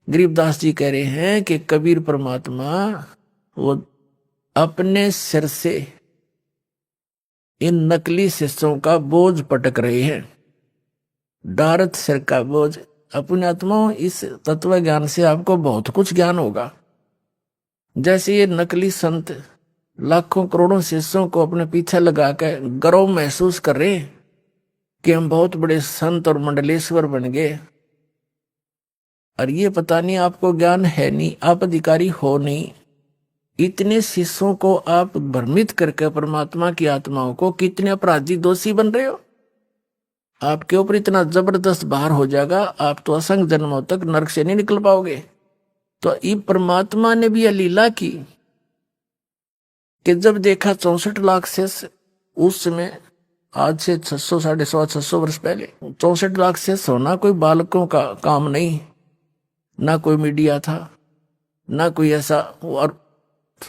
गरीबदास जी कह रहे हैं कि कबीर परमात्मा वो अपने सिर से इन नकली शिष्यों का बोझ पटक रहे हैं। डारत सिर का बोझ। अपने आत्मा, इस तत्व ज्ञान से आपको बहुत कुछ ज्ञान होगा। जैसे ये नकली संत लाखों करोड़ों शिष्यों को अपने पीछे लगा कर गर्व महसूस कर रहे हैं कि हम बहुत बड़े संत और मंडलेश्वर बन गए, और ये पता नहीं आपको ज्ञान है नहीं, आप अधिकारी हो नहीं। इतने शिष्यों को आप भ्रमित करके परमात्मा की आत्माओं को कितने अपराधी दोषी बन रहे हो। आपके ऊपर इतना जबरदस्त भार हो जाएगा, आप तो असंख्य जन्मों तक नरक से नहीं निकल पाओगे। तो ये परमात्मा ने भी यह लीला की कि जब देखा 64 लाख शेष, उस समय आज से 600 650 वर्ष पहले 64 लाख शेष होना कोई बालकों का काम नहीं। ना कोई मीडिया था, ना कोई ऐसा, और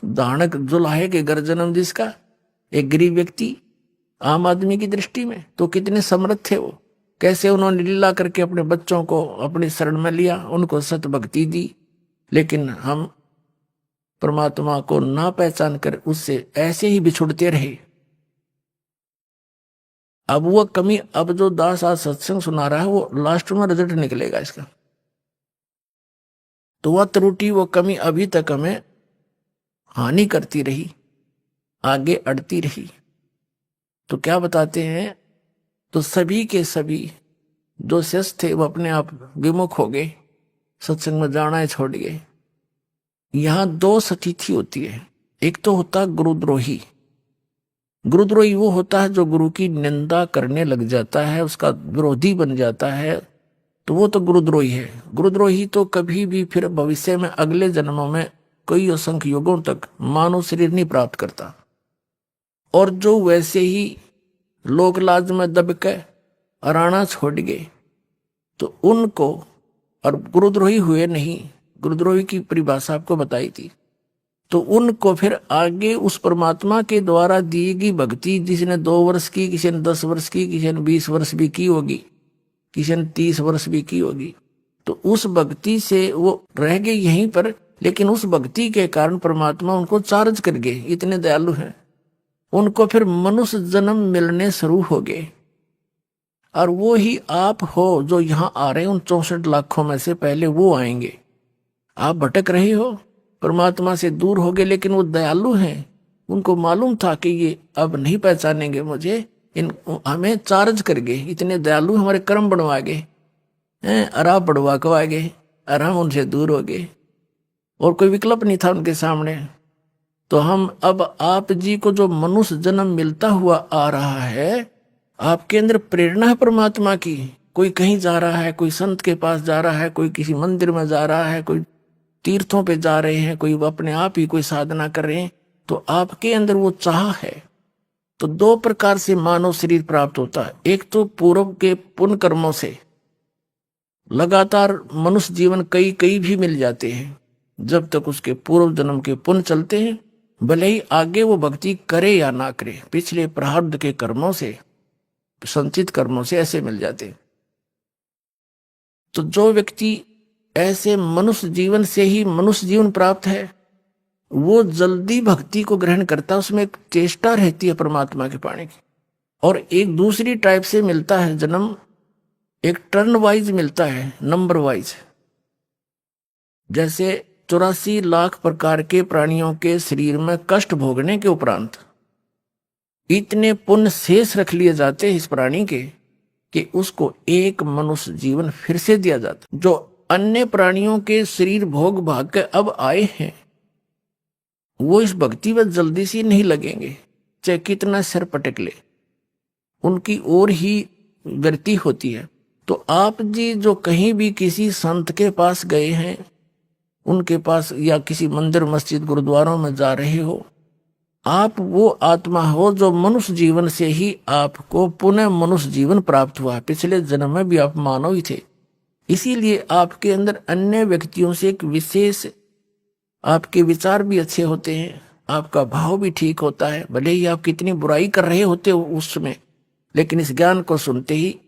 दानक जुलाहे के घर जन्म जिसका, एक गरीब व्यक्ति आम आदमी की दृष्टि में तो कितने समर्थ थे वो। कैसे उन्होंने लीला करके अपने बच्चों को अपनी शरण में लिया, उनको सत भक्ति दी। लेकिन हम परमात्मा को ना पहचान कर उससे ऐसे ही बिछुड़ते रहे। अब वो कमी, अब जो दास आज सत्संग सुना रहा है वो लास्ट में रिजल्ट निकलेगा इसका। तो वह त्रुटि, वो कमी अभी तक हमें हानि करती रही, आगे अड़ती रही। तो क्या बताते हैं, तो सभी के सभी जो शिष्य थे वो अपने आप विमुख हो गए, सत्संग में जाना ही छोड़ गए। यहां दो स्थिति होती है। एक तो होता गुरुद्रोही। गुरुद्रोही वो होता है जो गुरु की निंदा करने लग जाता है, उसका विरोधी बन जाता है, तो वो तो गुरुद्रोही है। गुरुद्रोही तो कभी भी फिर भविष्य में अगले जन्मों में कई असंख्य युगों तक मानव शरीर नहीं प्राप्त करता। और जो वैसे ही लोक लाज में दब के अराना छोड़ गए तो उनको, और गुरुद्रोही हुए नहीं, गुरुद्रोही की परिभाषा आपको बताई थी, तो उनको फिर आगे उस परमात्मा के द्वारा दी गई भक्ति, जिसने 2 वर्ष की, किसी ने 10 वर्ष की, किसी ने 20 वर्ष भी की होगी, किसी ने 30 वर्ष भी की होगी, तो उस भक्ति से वो रह गए यहीं पर। लेकिन उस भक्ति के कारण परमात्मा उनको चार्ज कर गए, इतने दयालु हैं। उनको फिर मनुष्य जन्म मिलने शुरू हो गए, और वो ही आप हो जो यहाँ आ रहे हैं। उन 64 लाखों में से पहले वो आएंगे। आप भटक रहे हो, परमात्मा से दूर हो गए, लेकिन वो दयालु हैं। उनको मालूम था कि ये अब नहीं पहचानेंगे मुझे, इन हमें चार्ज कर गए, इतने दयालु हमारे कर्म बनवा गए, आराम बढ़वा कवा गए, आराम उनसे दूर हो गए, और कोई विकल्प नहीं था उनके सामने। तो हम अब आप जी को जो मनुष्य जन्म मिलता हुआ आ रहा है, आपके अंदर प्रेरणा है परमात्मा की। कोई कहीं जा रहा है, कोई संत के पास जा रहा है, कोई किसी मंदिर में जा रहा है, कोई तीर्थों पे जा रहे हैं, कोई अपने आप ही कोई साधना कर रहे हैं, तो आपके अंदर वो चाह है। तो 2 प्रकार से मानव शरीर प्राप्त होता है। एक तो पूर्व के पुण्य कर्मों से लगातार मनुष्य जीवन कई कई भी मिल जाते हैं, जब तक उसके पूर्व जन्म के पुण्य चलते हैं, भले ही आगे वो भक्ति करे या ना करे, पिछले प्रारब्ध के कर्मों से, संचित कर्मों से ऐसे मिल जाते हैं। तो जो व्यक्ति ऐसे मनुष्य जीवन से ही मनुष्य जीवन प्राप्त है, वो जल्दी भक्ति को ग्रहण करता है, उसमें एक चेष्टा रहती है परमात्मा के पाने की। और एक दूसरी टाइप से मिलता है जन्म, एक टर्न वाइज मिलता है, नंबर वाइज। जैसे 84 लाख प्रकार के प्राणियों के शरीर में कष्ट भोगने के उपरांत इतने पुण्य शेष रख लिए जाते हैं इस प्राणी के कि उसको एक मनुष्य जीवन फिर से दिया जाता। जो अन्य प्राणियों के शरीर भोग भाग के अब आए हैं, वो इस भक्ति में जल्दी से नहीं लगेंगे, चाहे कितना सिर पटक ले, उनकी ओर ही वृत्ति होती है। तो आप जी जो कहीं भी किसी संत के पास गए हैं, उनके पास, या किसी मंदिर मस्जिद गुरुद्वारों में जा रहे हो, आप वो आत्मा हो जो मनुष्य जीवन से ही आपको पुनः मनुष्य जीवन प्राप्त हुआ। पिछले जन्म में भी आप मानव ही थे, इसीलिए आपके अंदर अन्य व्यक्तियों से एक विशेष, आपके विचार भी अच्छे होते हैं, आपका भाव भी ठीक होता है। भले ही आप कितनी बुराई कर रहे होते हो उस समय, लेकिन इस ज्ञान को सुनते ही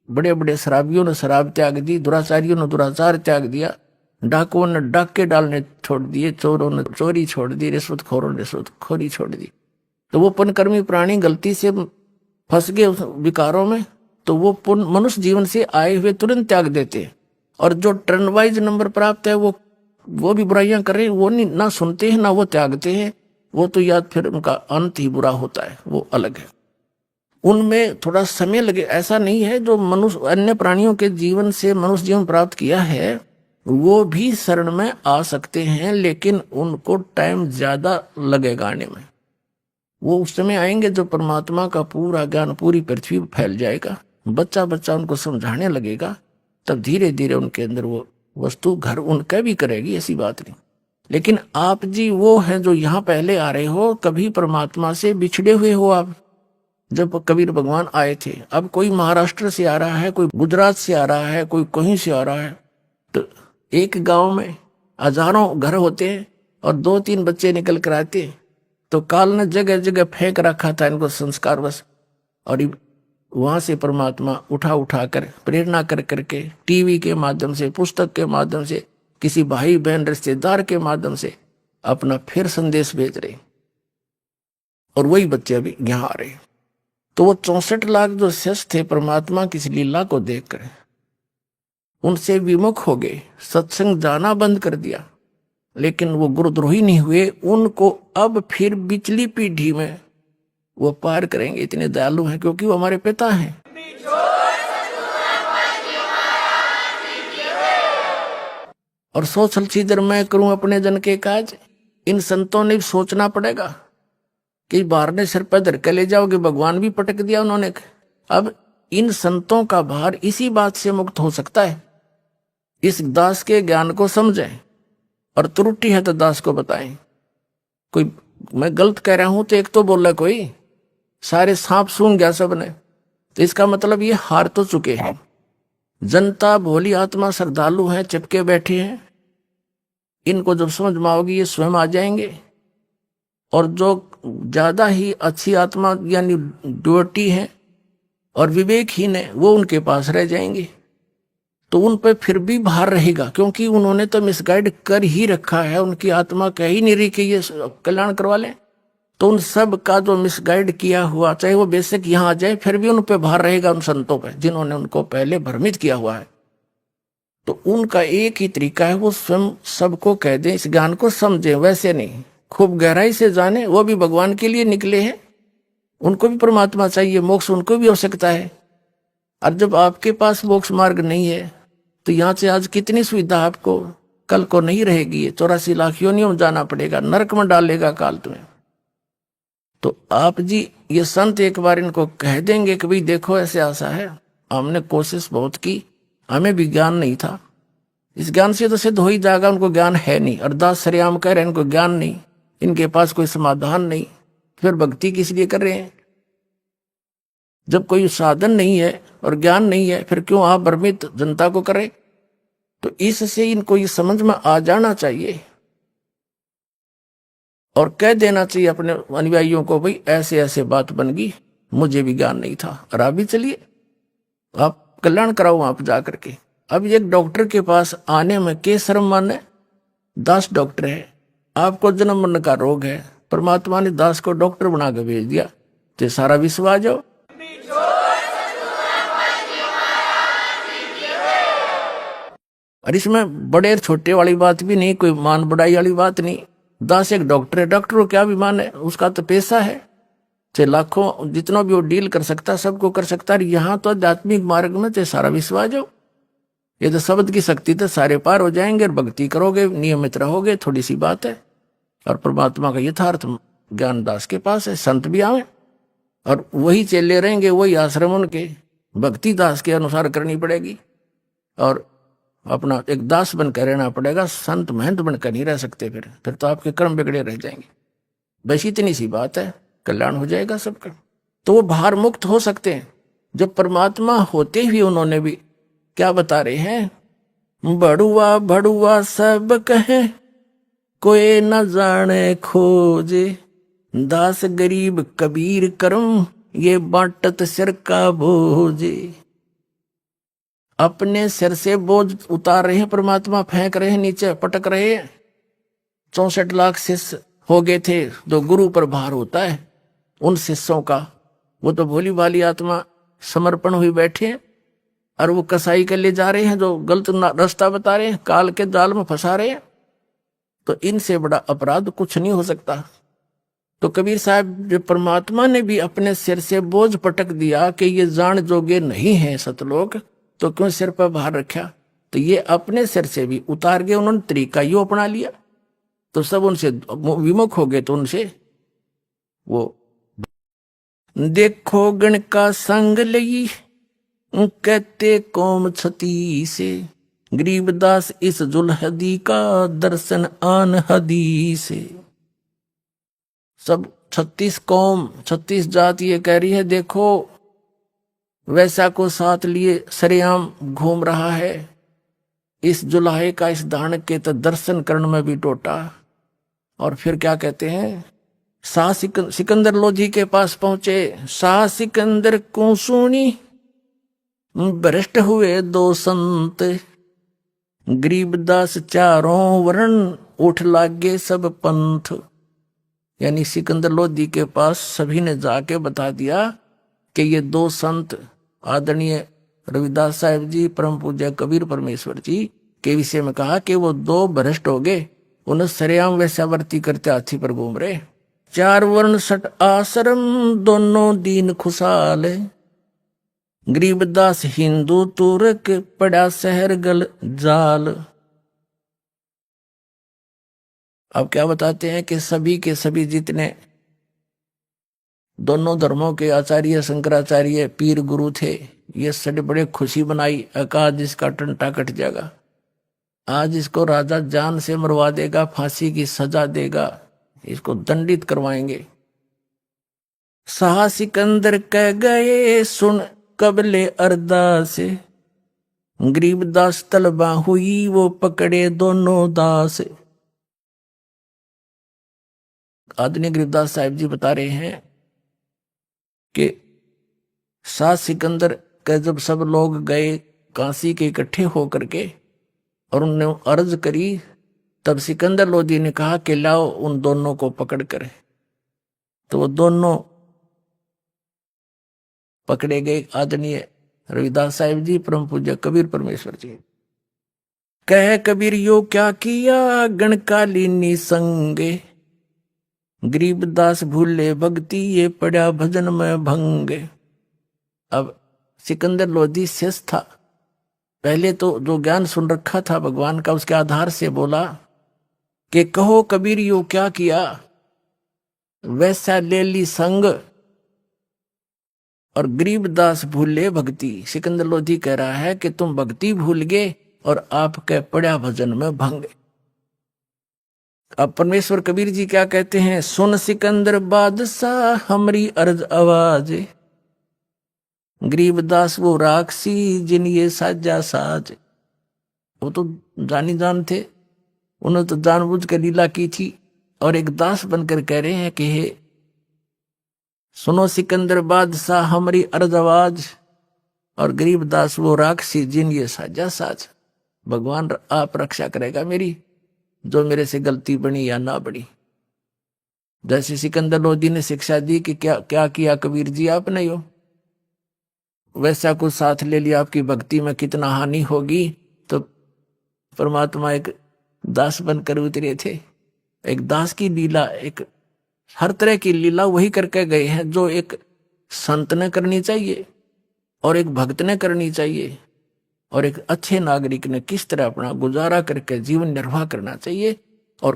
बड़े बड़े शराबियों ने शराब त्याग दी, दुराचारियों ने दुराचार त्याग दिया, डाकुओं ने डाके डालने छोड़ दिए, चोरों ने चोरी छोड़ दी, रिश्वतखोरों ने रिश्वतखोरी छोड़ दी। तो वो पुण्यकर्मी प्राणी गलती से फंस गए उस विकारों में, तो वो पुण्य मनुष्य जीवन से आए हुए तुरंत त्याग देते हैं। और जो टर्न वाइज नंबर प्राप्त है वो भी बुराइयां कर रहे हैं, वो नहीं ना सुनते हैं ना वो त्यागते हैं, वो तो याद फिर उनका अंत ही बुरा होता है, वो अलग है। उनमें थोड़ा समय लगे, ऐसा नहीं है। जो मनुष्य अन्य प्राणियों के जीवन से मनुष्य जीवन प्राप्त किया है वो भी शरण में आ सकते हैं, लेकिन उनको टाइम ज्यादा लगेगा आने में। वो उस समय आएंगे जो परमात्मा का पूरा ज्ञान पूरी पृथ्वी पर फैल जाएगा, बच्चा बच्चा उनको समझाने लगेगा, तब धीरे धीरे उनके अंदर वो वस्तु घर उनका भी करेगी, ऐसी बात नहीं। लेकिन आप जी वो हैं जो यहाँ पहले आ रहे हो, कभी परमात्मा से बिछड़े हुए हो आप। जब कबीर भगवान आए थे, अब कोई महाराष्ट्र से आ रहा है, कोई गुजरात से आ रहा है, कोई कहीं से आ रहा है, तो एक गांव में हजारों घर होते हैं और 2-3 बच्चे निकल कर आते, तो काल ने जगह जगह फेंक रखा था इनको संस्कार बस। और वहां से परमात्मा उठा उठा कर प्रेरणा कर करके टीवी के माध्यम से, पुस्तक के माध्यम से, किसी भाई बहन रिश्तेदार के माध्यम से अपना फिर संदेश भेज रहे, और वही बच्चे अभी यहाँ आ रहे। तो वो 64 लाख जो शिष्य थे परमात्मा की इस लीला को देखकर उनसे विमुख हो गए, सत्संग जाना बंद कर दिया, लेकिन वो गुरुद्रोही नहीं हुए। उनको अब फिर पिछली पीढ़ी में वो पार करेंगे, इतने दयालु हैं क्योंकि वो हमारे पिता हैं। और सोच हलचीदर मैं करूं अपने जन के काज, इन संतों ने सोचना पड़ेगा कि बाहर ने सिर पर धर के ले जाओगे, भगवान भी पटक दिया उन्होंने। अब इन संतों का भार इसी बात से मुक्त हो सकता है, इस दास के ज्ञान को समझें और त्रुटि है तो दास को बताएं। कोई मैं गलत कह रहा हूं तो एक तो बोला कोई, सारे सांप सूंघ गया सबने, तो इसका मतलब ये हार तो चुके हैं। जनता भोली आत्मा श्रद्धालु हैं, चिपके बैठे हैं, इनको जब समझ में आओगी ये स्वयं आ जाएंगे। और जो ज्यादा ही अच्छी आत्मा यानी ड्योटी है और विवेकहीन है वो उनके पास रह जाएंगे, तो उन पे फिर भी भार रहेगा, क्योंकि उन्होंने तो मिसगाइड कर ही रखा है, उनकी आत्मा कह ही नहीं रही कि ये कल्याण करवा लें। तो उन सब का जो मिसगाइड किया हुआ, चाहे वो बेशक यहाँ आ जाए, फिर भी उन पे भार रहेगा, उन संतों पे जिन्होंने उनको पहले भ्रमित किया हुआ है। तो उनका एक ही तरीका है, वो स्वयं सबको कह दें, इस ज्ञान को समझे, वैसे नहीं खूब गहराई से जाने। वो भी भगवान के लिए निकले हैं, उनको भी परमात्मा चाहिए, मोक्ष उनको भी आवश्यकता है। और जब आपके पास मोक्ष मार्ग नहीं है तो यहाँ से आज कितनी सुविधा आपको कल को नहीं रहेगी, 84 लाख योनियों में जाना पड़ेगा, नरक में डालेगा काल तुम्हें। तो आप जी ये संत एक बार इनको कह देंगे कि भाई देखो ऐसे आशा है, हमने कोशिश बहुत की, हमें भी ज्ञान नहीं था, इस ज्ञान से तो सिद्ध हो ही जाएगा, उनको ज्ञान है नहीं। अरदास सरेआम कह रहे हैं इनको ज्ञान नहीं, इनके पास कोई समाधान नहीं, फिर भक्ति किस लिए कर रहे हैं? जब कोई साधन नहीं है और ज्ञान नहीं है, फिर क्यों आप भ्रमित जनता को करें? तो इससे इनको ये समझ में आ जाना चाहिए और कह देना चाहिए अपने अनुयायियों को, भाई ऐसे ऐसे बात बन गई, मुझे भी ज्ञान नहीं था। और आप भी चलिए, आप कल्याण कराओ आप जा करके। अब एक डॉक्टर के पास आने में के शर्म माने? दास डॉक्टर है, आपको जन्म मरण का रोग है, परमात्मा ने दास को डॉक्टर बना के भेज दिया, तो सारा विश्व आ जाओ। और इसमें बड़े छोटे वाली बात भी नहीं, कोई मान बढ़ाई वाली बात नहीं। दास एक डॉक्टर है, डॉक्टर को क्या अभिमान है, उसका तो पैसा है, चाहे लाखों जितना भी वो डील कर सकता है, सबको कर सकता है। यहाँ तो आध्यात्मिक मार्ग में चाहे सारा विश्व आ जाओ, ये तो शब्द की शक्ति तो सारे पार हो जाएंगे। और भक्ति करोगे, नियमित रहोगे, थोड़ी सी बात है। और परमात्मा का यथार्थ ज्ञान दास के पास है, संत भी आवे और वही चेले रहेंगे, वही आश्रम उनके भक्ति दास के अनुसार करनी पड़ेगी और अपना एक दास बनकर रहना पड़ेगा, संत महंत बनकर नहीं रह सकते। फिर तो आपके कर्म बिगड़े रह जाएंगे। बस इतनी सी बात है, कल्याण हो जाएगा सबका। तो वो भार मुक्त हो सकते हैं। जब परमात्मा होते हुए उन्होंने भी क्या बता रहे हैं, बड़ुआ बड़ुआ सब कहे, कोई न जाने खोजे, दास गरीब कबीर करम, ये बाटत सिर का बोझे। अपने सिर से बोझ उतार रहे हैं, परमात्मा फेंक रहे हैं नीचे, पटक रहे हैं। 64 लाख शिष्य हो गए थे। जो गुरु पर भार होता है उन शिष्यों का, वो तो भोली भाली आत्मा समर्पण हुई बैठे हैं, और वो कसाई के लिए जा रहे हैं जो गलत रास्ता बता रहे हैं, काल के जाल में फंसा रहे हैं। तो इनसे बड़ा अपराध कुछ नहीं हो सकता। तो कबीर साहब, जो परमात्मा ने भी अपने सिर से बोझ पटक दिया कि ये जान जोगे नहीं है सतलोक, तो क्यों सिर पर भार रखा? तो ये अपने सिर से भी उतार गए, उन्होंने तरीका यो अपना लिया, तो सब उनसे विमुख हो गए। तो उनसे वो देखो गण का संग लई कहते कौम छती से, गरीबदास इस जुलहदी का दर्शन आन हदी से। सब 36 कौम 36 जात ये कह रही है, देखो वैसा को साथ लिए सरेआम घूम रहा है, इस जुलाहे का इस दान के तो दर्शन करण में भी टोटा। और फिर क्या कहते हैं, शाह सिकंदर लोधी के पास पहुंचे। शाह सिकंदर को सुनी भ्रष्ट हुए दो संत, गरीबदास चारों वर्ण उठ लागे सब पंथ। यानी सिकंदर लोधी के पास सभी ने जाके बता दिया कि ये दो संत आदरणीय रविदास साहब जी, परम पूज्य कबीर परमेश्वर जी के विषय में कहा कि वो दो भ्रष्ट हो गए, उन्हें सरेआम वैश्यावर्ती करते हाथी पर घूम रहे। 4 वर्ण 6 आश्रम दोनों दीन खुशहाल, गरीबदास हिंदू तुर्क पड़ा शहर गल जाल। अब क्या बताते हैं कि सभी के सभी जितने दोनों धर्मों के आचार्य शंकराचार्य पीर गुरु थे, ये सड़े बड़े खुशी बनाई। अकाज इसका टंटा कट जाएगा, आज इसको राजा जान से मरवा देगा, फांसी की सजा देगा, इसको दंडित करवाएंगे। शाह सिकंदर कह गए सुन कबले अरदास, गरीबदास तलबा हुई वो पकड़े दोनों दास। आदरणीय गरीबदास साहिब जी बता रहे हैं कि शाह सिकंदर के जब सब लोग गए काशी के इकट्ठे होकर के और उन्होंने अर्ज करी, तब सिकंदर लोधी ने कहा कि लाओ उन दोनों को पकड़ कर। तो वो दोनों पकड़े गए, आदरणीय रविदास साहिब जी, परम पूज्य कबीर परमेश्वर जी। कह कबीर यो क्या किया गणकालीनी संगे, गरीबदास भूले भक्ति ये पड़ा भजन में भंग। अब सिकंदर लोधी शेष था, पहले तो जो ज्ञान सुन रखा था भगवान का, उसके आधार से बोला कि कहो कबीर यो क्या किया, वैसा ले ली संग और गरीबदास भूले भक्ति। सिकंदर लोधी कह रहा है कि तुम भक्ति भूल गए और आपके पड़ा भजन में भंग। अब परमेश्वर कबीर जी क्या कहते हैं, सुन सिकंदर बादशाह हमरी अर्ज आवाज, गरीबदास वो राक्षसी जिन ये साजा साज। वो तो जानी जान थे, उन्होंने तो जानबूझ कर लीला की थी, और एक दास बनकर कह रहे हैं कि हे सुनो सिकंदर बादशाह हमारी अर्ज आवाज, और गरीबदास वो राक्षसी जिन ये साजा साज। भगवान आप रक्षा करेगा मेरी, जो मेरे से गलती बनी या ना बनी। जैसे सिकंदर लोधी ने शिक्षा दी कि क्या क्या किया कबीर जी आपने यो, वैसा कुछ साथ ले लिया, आपकी भक्ति में कितना हानि होगी। तो परमात्मा एक दास बनकर उतरे थे। एक दास की लीला, एक हर तरह की लीला वही करके गए हैं जो एक संत ने करनी चाहिए और एक भक्त ने करनी चाहिए और एक अच्छे नागरिक ने किस तरह अपना गुजारा करके जीवन निर्वाह करना चाहिए। और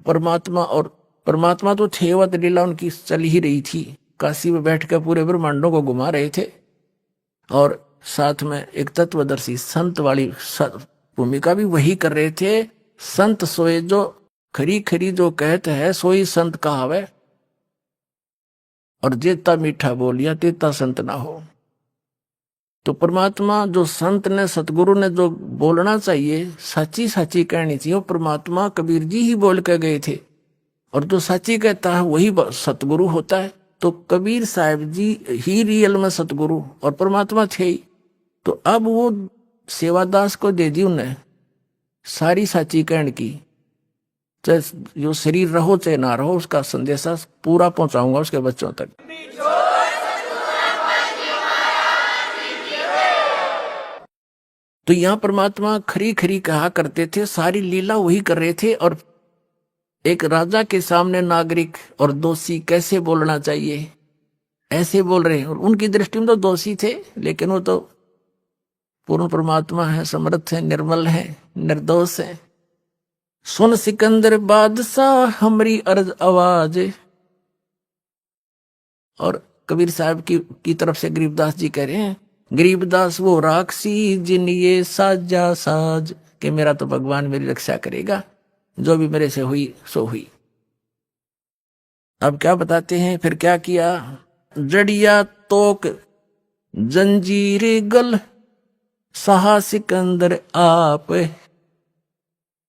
परमात्मा तो थे, वह लीला उनकी चल ही रही थी। काशी में बैठ कर पूरे ब्रह्मांडों को घुमा रहे थे और साथ में एक तत्वदर्शी संत वाली भूमिका भी वही कर रहे थे। संत सोए जो खरी खरी जो कहते हैं सोई संत कहावे, और जेता मीठा बोलिया तेता संत ना हो। तो परमात्मा जो संत ने सतगुरु ने जो बोलना चाहिए, सच्ची सच्ची कहनी चाहिए, वो परमात्मा कबीर जी ही बोल के गए थे। और जो सच्ची कहता है वही सतगुरु होता है। तो कबीर साहब जी ही रियल में सतगुरु और परमात्मा थे ही। तो अब वो सेवादास को दे दी उन्हें सारी साची कहण की, चाहे जो शरीर रहो चाहे ना रहो, उसका संदेशा पूरा पहुंचाऊंगा उसके बच्चों तक। तो यहां परमात्मा खरी खरी कहा करते थे, सारी लीला वही कर रहे थे। और एक राजा के सामने नागरिक और दोषी कैसे बोलना चाहिए, ऐसे बोल रहे हैं। और उनकी दृष्टि में तो दोषी थे, लेकिन वो तो पूर्ण परमात्मा है, समर्थ है, निर्मल है, निर्दोष है। सुन सिकंदर बादशाह हमारी अर्ज आवाज। और कबीर साहब की तरफ से गरीबदास जी कह रहे हैं, गरीबदास वो राक्षसी जिन ये साजा साज, कि मेरा तो भगवान मेरी रक्षा करेगा, जो भी मेरे से हुई सो हुई। अब क्या बताते हैं, फिर क्या किया। जड़िया तोक जंजीर गल सहा सिकंदर आप,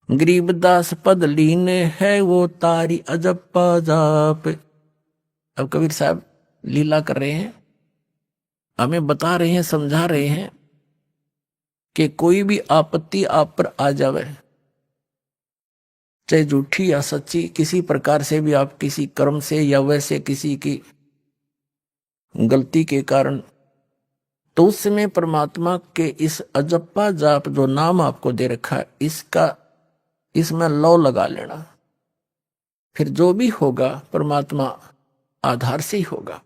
गरीबदास पद लीन है वो तारी अजब जाप। अब कबीर साहब लीला कर रहे हैं, हमें बता रहे हैं, समझा रहे हैं कि कोई भी आपत्ति आप पर आ जावे, चाहे झूठी या सच्ची, किसी प्रकार से भी, आप किसी कर्म से या वैसे किसी की गलती के कारण, तो उस समय परमात्मा के इस अजप्पा जाप जो नाम आपको दे रखा है, इसमें लौ लगा लेना। फिर जो भी होगा परमात्मा आधार से ही होगा।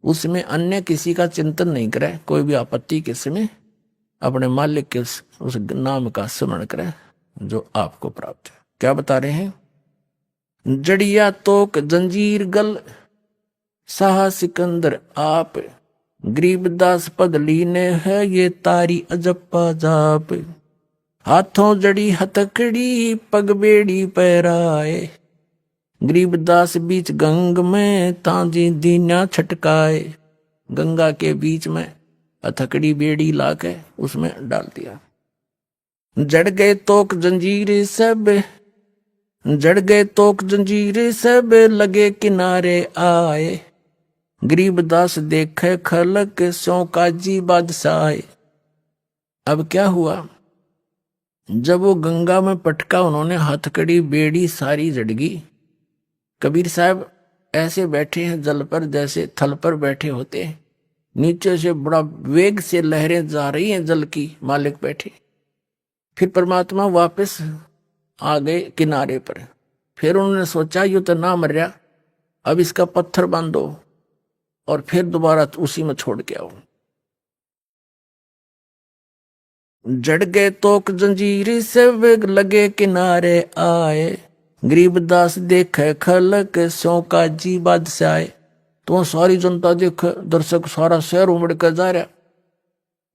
उसमें अन्य किसी का चिंतन नहीं करे। कोई भी आपत्ति के समय अपने मालिक के उस नाम का स्मरण करे जो आपको प्राप्त है। क्या बता रहे हैं, जड़िया तोक जंजीर गल साहा सिकंदर आप, गरीबदास पद लीने है ये तारी अजप्पा जाप। हाथों जड़ी हथकड़ी पग बेड़ी पैराए, गरीबदास बीच गंग में तांजी दीना छटकाए। गंगा के बीच में हथकड़ी बेड़ी लाके उसमें डाल दिया। जड़ गए तोक जंजीर सब, जड़ गए तोक जंजीर सब, लगे किनारे आए। गरीबदास देखे खलक सो काजी बादशाह। अब क्या हुआ, जब वो गंगा में पटका, उन्होंने हथकड़ी बेड़ी सारी जड़गी। कबीर साहब ऐसे बैठे हैं जल पर, जैसे थल पर बैठे होते हैं, नीचे से बड़ा वेग से लहरें जा रही हैं जल की, मालिक बैठे। फिर परमात्मा वापस आ गए किनारे पर। फिर उन्होंने सोचा यूं तो ना मर रहा, अब इसका पत्थर बांधो और फिर दोबारा उसी में छोड़ के आओ। जड़ गए तोक जंजीर से लगे किनारे आए, गरीबदास देखे खलक सो काजी बादशाह। तो सारी जनता देख, दर्शक सारा शहर उमड़ कर जा रहा,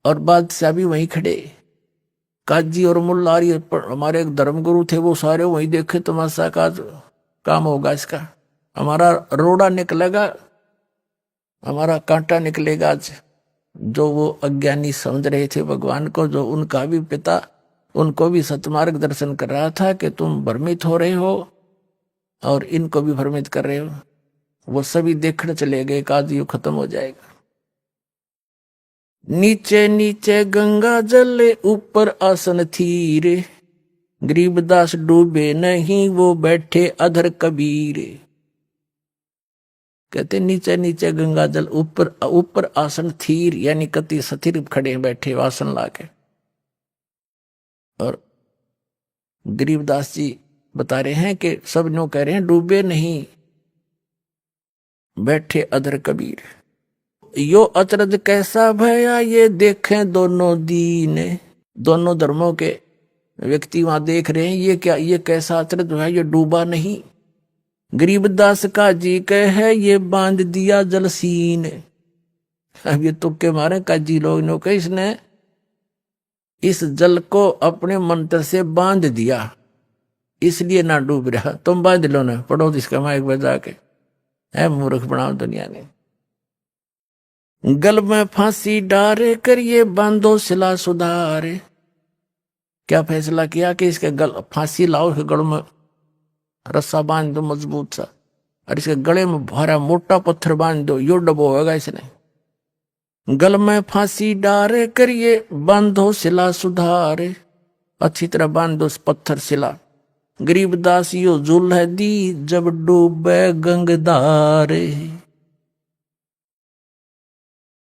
और बादशाह भी वहीं खड़े। काजी और मुल्ला हमारे एक धर्मगुरु थे, वो सारे वहीं देखे, तमाशा का काम होगा इसका, हमारा रोड़ा निकलेगा, हमारा कांटा निकलेगा आज। जो वो अज्ञानी समझ रहे थे भगवान को, जो उनका भी पिता उनको भी सतमार्ग दर्शन कर रहा था कि तुम भ्रमित हो रहे हो और इनको भी भ्रमित कर रहे हो, वो सभी देखने चले गए, आज युग खत्म हो जाएगा। नीचे नीचे गंगा जल ऊपर आसन थीर, गरीबदास डूबे नहीं वो बैठे अधर कबीर। कहते नीचे नीचे गंगा जल, ऊपर ऊपर आसन थीर, यानी कति स्थिर खड़े बैठे आसन लाके। और गरीबदास जी बता रहे हैं कि सब नो कह रहे हैं डूबे नहीं बैठे अधर कबीर। यो अचरज कैसा भया ये देखें दोनों दीन, दोनों धर्मों के व्यक्ति वहां देख रहे हैं, ये क्या, ये कैसा अचरज है, ये डूबा नहीं। गरीबदास का जी कहे ये बांध दिया जलसीन। अब ये तुक्के मारे काजी लोग ने कहा इसने इस जल को अपने मंत्र से बांध दिया, इसलिए ना डूब रहा। तुम बांध लो ना, पढ़ो इसका माइक बजा के, है मूर्ख बनाओ दुनिया ने। गल में फांसी डारे करिए बांधो सिला सुधारे। क्या फैसला किया कि इसके गल फांसी लाओ, इसके गल में रस्सा बांध दो मजबूत सा, और इसके गले में भारा मोटा पत्थर बांध दो, यो डबो होगा इसने। गल में फांसी डारे करिए, बांधो शिला सुधारे। अच्छी तरह बांधो पत्थर शिला। गरीबदास यो जुल है दी, जब डूबे गंगदारे।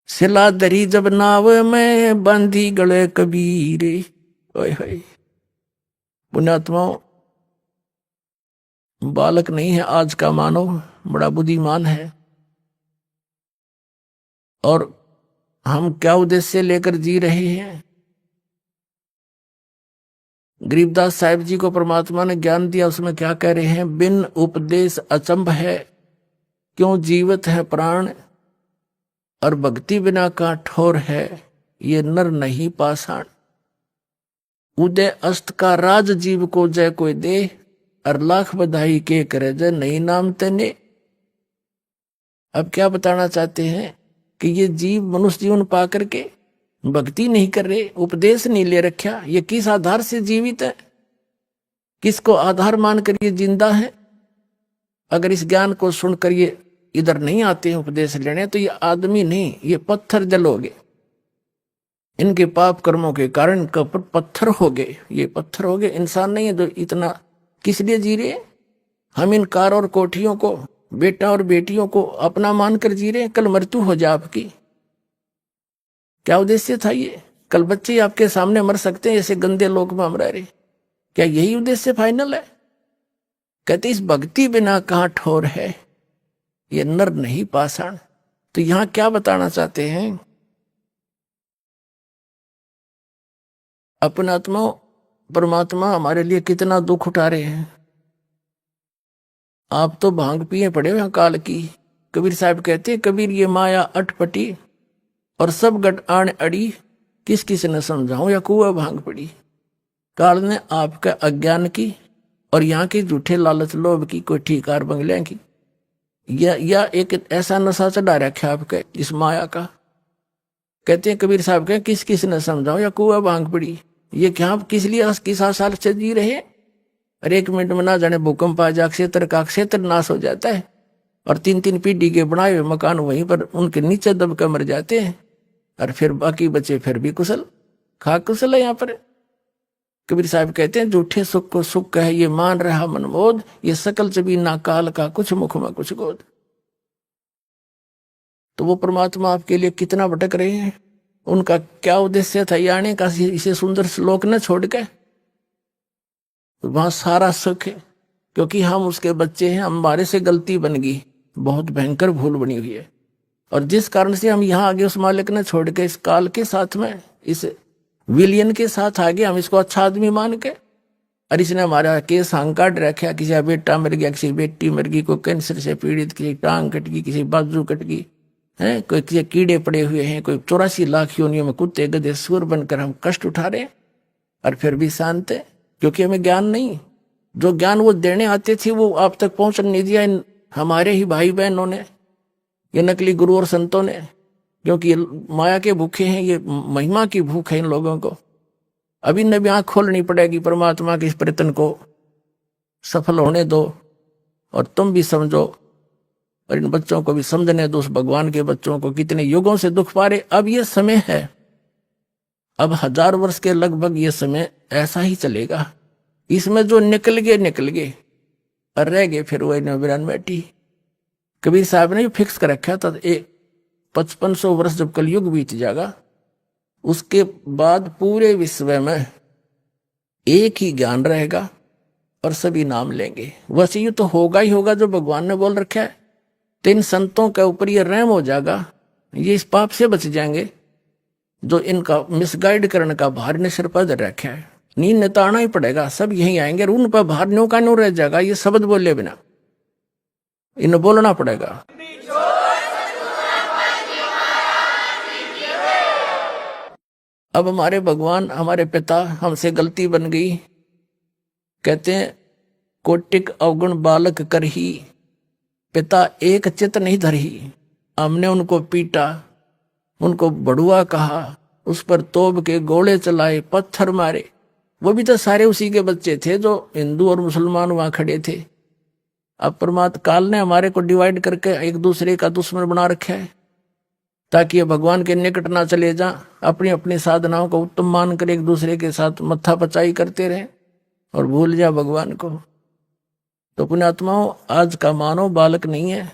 शिला दरी जब नाव में, बांधी गले कबीरे। ओए होए, पुण्यात्माओं, बालक नहीं है आज का मानव, बड़ा बुद्धिमान है। और हम क्या उद्देश्य लेकर जी रहे हैं? गरीबदास साहिब जी को परमात्मा ने ज्ञान दिया, उसमें क्या कह रहे हैं? बिन उपदेश अचंभ है, क्यों जीवित है प्राण, और भक्ति बिना का ठोर है, ये नर नहीं पाषाण। उदय अस्त का राज जीव को जय कोई दे, और लाख बधाई के करे जय नहीं नाम तेने। अब क्या बताना चाहते हैं कि ये जीव मनुष्य जीवन पा करके भक्ति नहीं कर रहे, उपदेश नहीं ले रखा, ये किस आधार से जीवित है, किसको आधार मानकर ये जिंदा है? अगर इस ज्ञान को सुनकर ये इधर नहीं आते हैं उपदेश लेने, तो ये आदमी नहीं, ये पत्थर जलोगे। इनके पाप कर्मों के कारण कपर पत्थर हो गए, ये पत्थर हो गए, इंसान नहीं है जो इतना किस लिए जी रहे? हम इन कार और कोठियों को, बेटा और बेटियों को अपना मानकर जी रहे हैं। कल मृत्यु हो जाए आपकी, क्या उद्देश्य था ये? कल बच्चे आपके सामने मर सकते हैं, ऐसे गंदे लोग में हम रह रहे, क्या यही उद्देश्य फाइनल है? कहते इस भक्ति बिना कहां ठोर है, ये नर नहीं पाषाण। तो यहां क्या बताना चाहते हैं? अपना आत्मा परमात्मा हमारे लिए कितना दुख उठा रहे हैं। आप तो भांग पिए पड़े हो काल की। कबीर साहब कहते हैं, कबीर ये माया अटपटी, और सब गट आण अड़ी, किस किस ने समझाऊं या कुआ भांग पड़ी। काल ने आपका अज्ञान की और यहाँ की झूठे लालच लोभ की, कोई ठीकार बंगले की, या एक ऐसा नशा चढ़ा रखा आपके इस माया का। कहते हैं कबीर साहब के, किस किस ने समझाओ या कुआ भांग पड़ी। ये क्या किस लिए किस साल से जी रहे? और 1 मिनट में ना जाने भूकंप आ जा, क्षेत्र का क्षेत्र नाश हो जाता है, और 3-3 पीढ़ी के बनाए हुए मकान वहीं पर उनके नीचे दबकर मर जाते हैं, और फिर बाकी बचे फिर भी कुशल खा कुशल है। यहाँ पर कबीर साहब कहते हैं, झूठे सुख को सुख कहे ये मान रहा मनमोद, ये सकल चबी ना काल का कुछ मुख में कुछ गोद। तो वो परमात्मा आपके लिए कितना भटक रहे हैं, उनका क्या उद्देश्य था आने का इसे सुंदर श्लोक न छोड़ के? वहां सारा सुख है, क्योंकि हम उसके बच्चे हैं, हमारे से गलती बन गई, बहुत भयंकर भूल बनी हुई है, और जिस कारण से हम यहाँ आगे उस मालिक ने छोड़ के इस काल के साथ में, इस विलियन के साथ आगे, हम इसको अच्छा आदमी मान के, और इसने हमारा केस हांग काट रखा, किसी का बेटा मर गया, किसी बेटी मर गई, कोई कैंसर से पीड़ित, किसी टांग कट गई, किसी बाजू कट गई है, कोई किसी कीड़े पड़े हुए हैं, कोई 84 लाख योनियों में कुत्ते गधे सुअर बनकर हम कष्ट उठा रहे हैं, और फिर भी शांत है, क्योंकि हमें ज्ञान नहीं। जो ज्ञान वो देने आते थे वो आप तक पहुंचने नहीं दिया हमारे ही भाई बहनों ने, ये नकली गुरु और संतों ने, क्योंकि ये माया के भूखे हैं, ये महिमा की भूख है इन लोगों को। अभी नबी आंख खोलनी पड़ेगी, परमात्मा के इस प्रयत्न को सफल होने दो, और तुम भी समझो, और इन बच्चों को भी समझने दो, उस भगवान के बच्चों को कितने युगों से दुख पा रहे। अब ये समय है, अब 1000 वर्ष के लगभग ये समय ऐसा ही चलेगा। इसमें जो निकल गए और रह गए फिर वही नौबिरान बैठी। कबीर साहब ने फिक्स कर रखा था, 5500 वर्ष जब कलयुग बीत जाएगा, उसके बाद पूरे विश्व में एक ही ज्ञान रहेगा और सभी नाम लेंगे। वैसे ये तो होगा ही होगा जो भगवान ने बोल रखा है। तो इन संतों के ऊपर ये रहम हो जाएगा, ये इस पाप से बच जाएंगे जो इनका मिसगाइड करने का भार ने सिर पर रखा है। नींद ने तो आना ही पड़ेगा, सब यहीं आएंगे, और उन पर भार न्यों का न्यों रह जाएगा। ये शब्द बोले बिना इन्हें बोलना पड़ेगा। अब हमारे भगवान, हमारे पिता, हमसे गलती बन गई, कहते हैं कोटिक अवगुण बालक करही, पिता एक चित नहीं धरही। हमने उनको पीटा, उनको बड़ुआ कहा, उस पर तोब के गोले चलाए, पत्थर मारे। वो भी तो सारे उसी के बच्चे थे जो हिंदू और मुसलमान वहां खड़े थे। अब परमात्मा काल ने हमारे को डिवाइड करके एक दूसरे का दुश्मन बना रखा है। ताकि ये भगवान के निकट ना चले जा, अपनी अपनी साधनाओं को उत्तम मानकर एक दूसरे के साथ मत्था पचाई करते रहें और भूल जा भगवान को। तो पुण्यात्माओं, आज का मानव बालक नहीं है।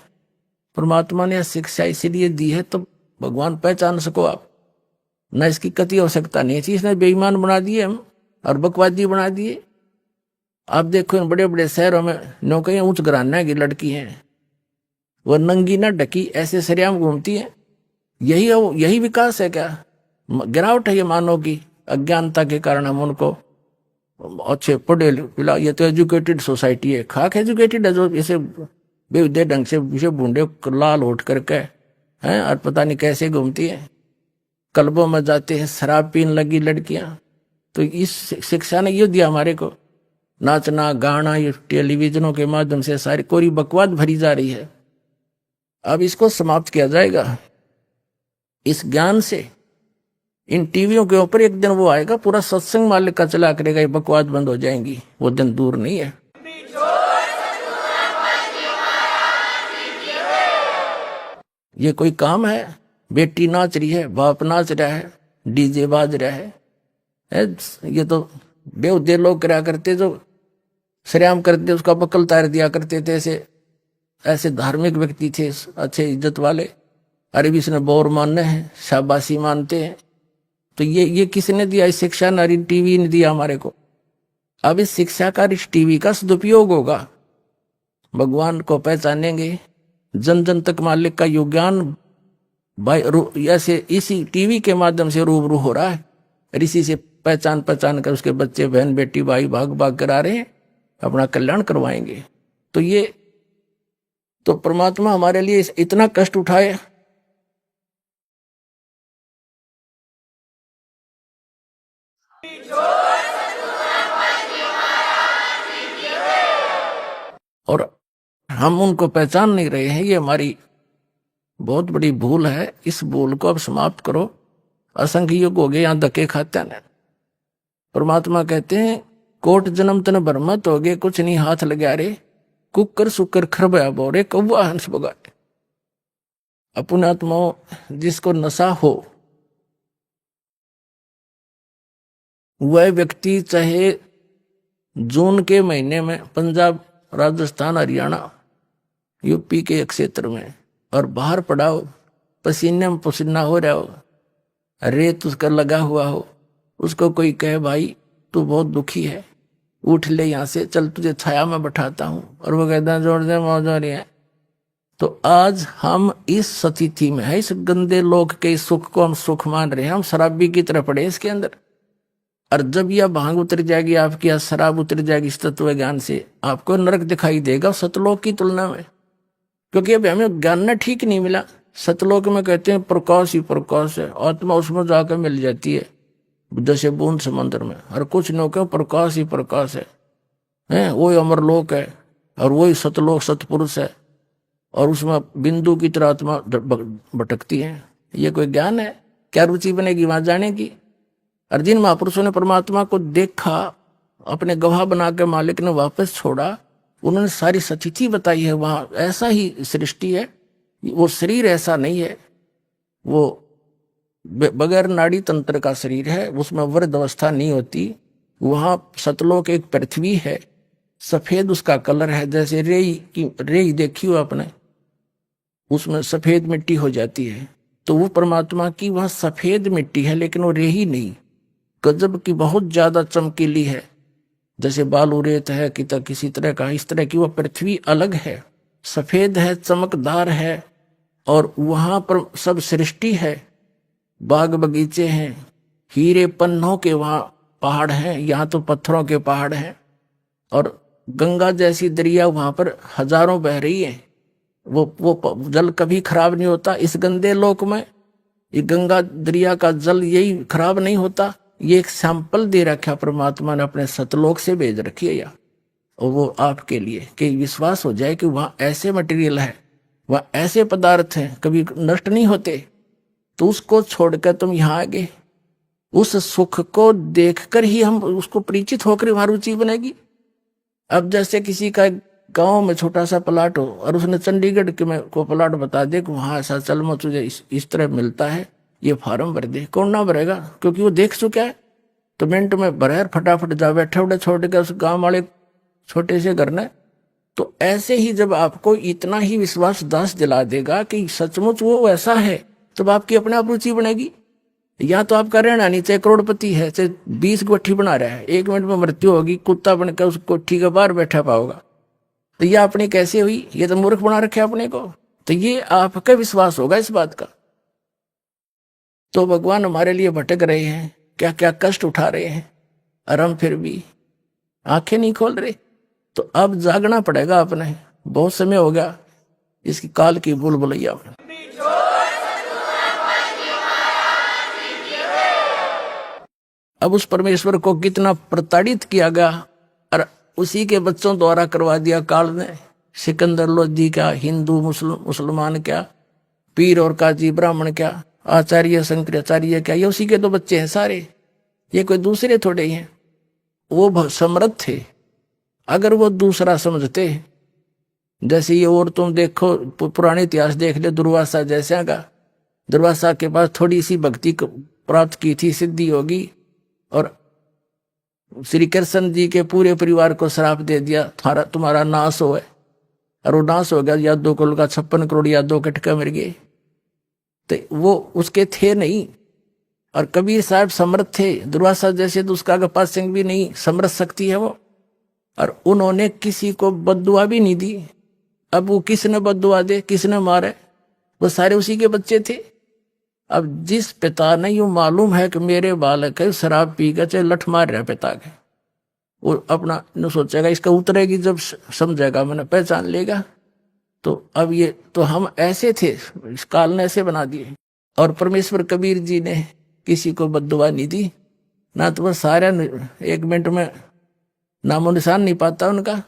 परमात्मा ने शिक्षा इसीलिए दी है तो भगवान पहचान सको आप, न इसकी कति आवश्यकता नहीं थी। इसने बेईमान बना दिए हम और बकवादी बना दिए। आप देखो इन बड़े बड़े शहरों में नौकरियां उच्च घराने की लड़की हैं, वह नंगी न ढकी ऐसे सरियाम घूमती है। यही विकास है क्या? गिरावट है ये मानव की। अज्ञानता के कारण हम उनको अच्छे पढ़े पिला, ये तो एजुकेटेड सोसाइटी है, खाक एजुकेटेड है, जो इसे बेहुदे ढंग से बूढ़े लाल उठ करके हैं और पता नहीं कैसे घूमती है। क्लबों में जाते हैं, शराब पीने लगी लड़कियां। तो इस शिक्षा ने ये दिया हमारे को, नाचना गाना ये टेलीविजनों के माध्यम से सारी कोरी बकवास भरी जा रही है। अब इसको समाप्त किया जाएगा इस ज्ञान से। इन टीवियों के ऊपर एक दिन वो आएगा, पूरा सत्संग मालिक का चला करेगा, ये बकवास बंद हो जाएंगी। वो दिन दूर नहीं है। ये कोई काम है? बेटी नाच रही है, बाप नाच रहा है, डीजे बाज रहा है। ये तो बेहुदे लोग करा करते, जो श्रेयाम करते उसका बकल तार दिया करते थे। ऐसे धार्मिक व्यक्ति थे, अच्छे इज्जत वाले। अरे भी इसने बोर मानने हैं, शाबाशी मानते हैं। तो ये किसने दिया? इस शिक्षा नारी टीवी ने दिया हमारे को। अब इस शिक्षा का, इस टीवी का सदुपयोग होगा, भगवान को पहचानेंगे, जन जन तक मालिक का योगदान ऐसे इसी टीवी के माध्यम से रूबरू हो रहा है। इसी से पहचान कर उसके बच्चे, बहन, बेटी, भाई भाग भाग कर आ रहे हैं, अपना कल्याण करवाएंगे। तो ये तो परमात्मा हमारे लिए इतना कष्ट उठाए। और हम उनको पहचान नहीं रहे हैं। ये हमारी बहुत बड़ी भूल है। इस भूल को अब समाप्त करो। असंख्य युग हो गए यहां धक्के खाते हैं। परमात्मा कहते हैं, कोट जन्म तन भरमत हो गए, कुछ नहीं हाथ लगा रे, कुकर सुकर खरबया बोरे, कौवा हंस बगाए। अपुणात्माओं, जिसको नशा हो वह व्यक्ति चाहे जून के महीने में पंजाब, राजस्थान, हरियाणा, यूपी के क्षेत्र में और बाहर पड़ा हो, पसीने में पसीना हो रहा हो, रेत उसका लगा हुआ हो, उसको कोई कहे भाई तू बहुत दुखी है, उठ ले यहां से, चल तुझे छाया में बैठाता हूं, और वो कहता है जोड़ दे मौज हो रही है। तो आज हम इस स्थिति में है, इस गंदे लोक के सुख को हम सुख मान रहे हैं। हम शराबी की तरह पड़े इसके अंदर। और जब यह भांग उतर जाएगी आपकी, या शराब उतर जाएगी इस तत्व ज्ञान से, आपको नरक दिखाई देगा सतलोक की तुलना में। क्योंकि अभी हमें ज्ञान ना ठीक नहीं मिला। सतलोक में कहते हैं प्रकाश ही प्रकाश है, आत्मा उसमें जाकर मिल जाती है जैसे बूंद समंदर में। और कुछ लोग प्रकाश ही प्रकाश है, वही अमरलोक है और वही सतलोक सतपुरुष है, और उसमें बिंदु की तरह आत्मा भटकती है। ये कोई ज्ञान है? क्या रुचि बनेगी वहां जाने की? और जिन महापुरुषों ने परमात्मा को देखा, अपने गवाह बनाकर मालिक ने वापस छोड़ा, उन्होंने सारी सचिति बताई है। वहां ऐसा ही सृष्टि है, वो शरीर ऐसा नहीं है, वो बगैर नाड़ी तंत्र का शरीर है, उसमें वृद्ध अवस्था नहीं होती। वहां सतलोक एक पृथ्वी है, सफेद उसका कलर है, जैसे रेई देखी हो आपने, उसमें सफेद मिट्टी हो जाती है। तो वो परमात्मा की वहां सफेद मिट्टी है, लेकिन वो रेही नहीं, गजब की बहुत ज्यादा चमकीली है, जैसे बालू रेत है कि किसी तरह का, इस तरह की वह पृथ्वी अलग है, सफेद है, चमकदार है। और वहां पर सब सृष्टि है, बाग बगीचे हैं, हीरे पन्नों के वहां पहाड़ हैं, यहाँ तो पत्थरों के पहाड़ हैं। और गंगा जैसी दरिया वहां पर हजारों बह रही है, वो जल कभी खराब नहीं होता। इस गंदे लोक में ये गंगा दरिया का जल यही खराब नहीं होता। ये एक सैंपल दे रखा परमात्मा ने, अपने सतलोक से भेज रखी है या, और वो आपके लिए कि विश्वास हो जाए कि वहां ऐसे मटेरियल है, वहां ऐसे पदार्थ हैं, कभी नष्ट नहीं होते। तो उसको छोड़कर तुम यहाँ आ गए, उस सुख को देखकर ही हम उसको परिचित होकर वहां रुचि बनेगी। अब जैसे किसी का गांव में छोटा सा प्लाट हो और उसने चंडीगढ़ के में को प्लाट बता दे कि वहां ऐसा चल मैं तुझे इस तरह मिलता है, ये फार्म भर दे, कौन ना भरेगा? क्योंकि वो देख चुका है। तो मिनट में भरे, फटाफट जा बैठे उठे छोड़ के उस गांव वाले छोटे से घर ने। तो ऐसे ही जब आपको इतना ही विश्वास दास दिला देगा कि सचमुच वो ऐसा है, तब आपकी अपने आप रुचि बनेगी। या तो आपका रहना नहीं, चाहे करोड़पति है, चाहे 20 कोठी बना रहा है, 1 मिनट में मृत्यु होगी, कुत्ता बनकर उस कोठी के बाहर बैठा पाओगा। तो ये अपनी कैसे हुई? ये तो मूर्ख बना रखे अपने को। तो ये आपका विश्वास होगा इस बात का। तो भगवान हमारे लिए भटक रहे हैं, क्या क्या कष्ट उठा रहे हैं, और हम फिर भी आंखें नहीं खोल रहे। तो अब जागना पड़ेगा अपने। बहुत समय हो गया इसकी काल की भूल भुलैया में। अब उस परमेश्वर को कितना प्रताड़ित किया गया, और उसी के बच्चों द्वारा करवा दिया काल ने। सिकंदर लोधी क्या, हिंदू मुसलमान क्या, पीर और काजी ब्राह्मण क्या, आचार्य शंकराचार्य क्या, ये उसी के तो बच्चे हैं सारे। ये कोई दूसरे थोड़े ही हैं। वो समर्थ थे। अगर वो दूसरा समझते, जैसे ये और तुम देखो पुराने इतिहास देख ले, दुर्वासा जैसा का, दुर्वासा के पास थोड़ी सी भक्ति प्राप्त की थी, सिद्धि होगी, और श्री कृष्ण जी के पूरे परिवार को श्राप दे दिया, तुम्हारा नाश हो है। और वो नाश हो गया, यादव कुल का 56 करोड़ यादव कटका मर गए। तो वो उसके थे नहीं। और कबीर साहब समर्थ थे, दुर्वासा जैसे तो उसका पास सिंह भी नहीं, समर्थ शक्ति है वो। और उन्होंने किसी को बद्दुआ भी नहीं दी। अब वो किसने बद्दुआ दे, किसने मारे? वो सारे उसी के बच्चे थे। अब जिस पिता ने यूं मालूम है कि मेरे बालक है शराब पी कर चाहे लठ मार रहा पिता के, वो अपना न सोचेगा, इसका उतरेगी जब समझेगा, मैंने पहचान लेगा। तो अब ये तो हम ऐसे थे, इस काल ने ऐसे बना दिए। और परमेश्वर कबीर जी ने किसी को बद्दुआ नहीं दी ना, तो वह सारा 1 मिनट में नामो निशान नहीं पाता उनका।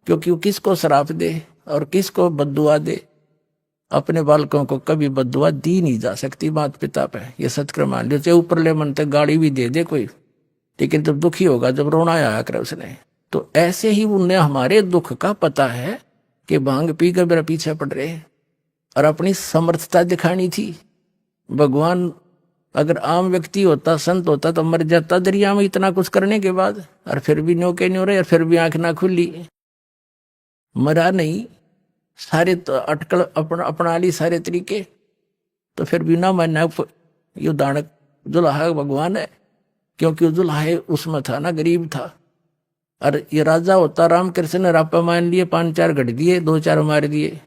क्योंकि वो किसको शराप दे और किसको बद्दुआ दे, अपने बालकों को कभी बद्दुआ दी नहीं जा सकती माता पिता पे। ये सत्क्रम मान लो, चाहे ऊपर ले मन तक गाड़ी भी दे दे कोई, लेकिन जब दुखी होगा, जब रोना आया कर उसने। तो ऐसे ही उन्हें हमारे दुख का पता है कि भांग पी कर मेरा पीछे पड़ रहे हैं, और अपनी समर्थता दिखानी थी। भगवान अगर आम व्यक्ति होता, संत होता, तो मर जाता दरिया में इतना कुछ करने के बाद, और फिर भी न्योके न्यो रहे, और फिर भी आंख ना खुली। मरा नहीं, सारे तो अटकल अपना ली सारे तरीके। तो फिर भी ना मानना, ये दानक दुल्हा भगवान है, क्योंकि दुल्हा उसमें था ना, गरीब था। और ये राजा होता, रामकृष्ण ने रापा मान लिए, 5-4 घट दिए, 2-4 मार दिए।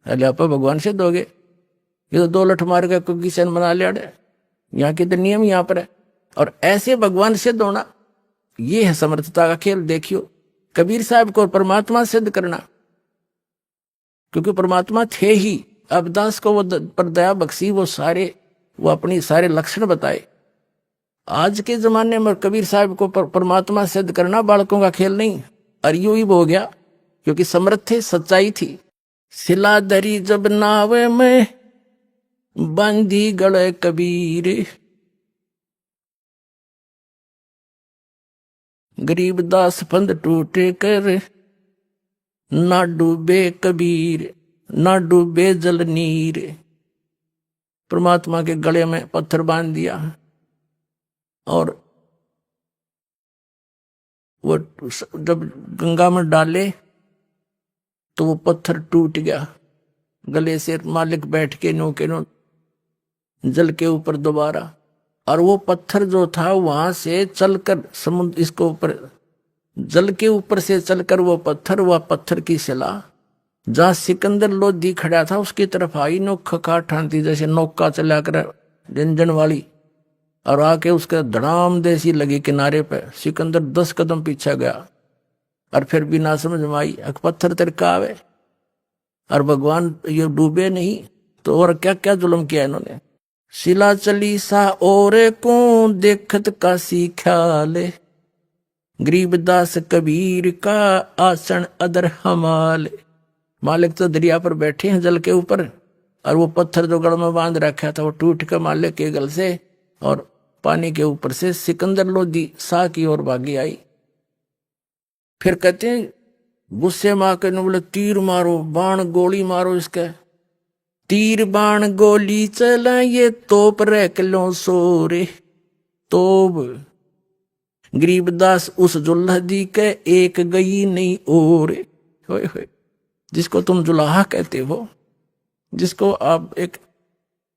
अरे आपा भगवान से दोगे? ये तो 2 लठ मार के कोई किसान बना लिया। यहाँ के तो नियम यहाँ पर है। और ऐसे भगवान सिद्ध होना, ये है समर्थता का खेल। देखियो कबीर साहब को परमात्मा सिद्ध करना, क्योंकि परमात्मा थे ही। अबदास को वो पर दया बख्शी, वो अपनी सारे लक्षण बताए। आज के जमाने में कबीर साहब को परमात्मा सिद्ध करना बालकों का खेल नहीं। और यूं ही हो गया, क्योंकि समर्थ थे, सच्चाई थी। सिला दरी जब नावे में बांधी गले कबीर, गरीब दास फंद टूटे कर ना डूबे कबीर, ना डूबे जल नीर। परमात्मा के गले में पत्थर बांध दिया, और वो जब गंगा में डाले तो वो पत्थर टूट गया गले से। मालिक बैठ के नो जल के ऊपर दोबारा, और वो पत्थर जो था वहां से चलकर समुद्र, इसको ऊपर जल के ऊपर से चलकर वो पत्थर की शिला जहां सिकंदर लोधी खड़ा था उसकी तरफ आई, नोक काट ठानती जैसे नौका चला कर इंजन वाली, और आके उसके धड़ाम देसी लगी किनारे पे। सिकंदर 10 कदम पीछे गया, और फिर भी ना समझ में आई, पत्थर तिरका आवे। और भगवान ये डूबे नहीं तो और क्या क्या जुल्म किया इन्होंने। शिला चली सा और को देखत का ख्याल, गरीबदास कबीर का आसन अदर हमाल। मालिक तो दरिया पर बैठे हैं जल के ऊपर, और वो पत्थर जो गढ़ में बांध रखा था वो टूट कर मालिक के गल से और पानी के ऊपर से सिकंदर लोधी शाह की ओर भागी आई। फिर कहते हैं गुस्से में आकर बोले तीर मारो, बाण गोली मारो इसके। तीर बाण गोली चला ये तोप रख लो सोरे। तोब गरीबदास उस जुल्हा दी के एक गई नहीं और। होए होए, जिसको तुम जुलाहा कहते हो, जिसको आप एक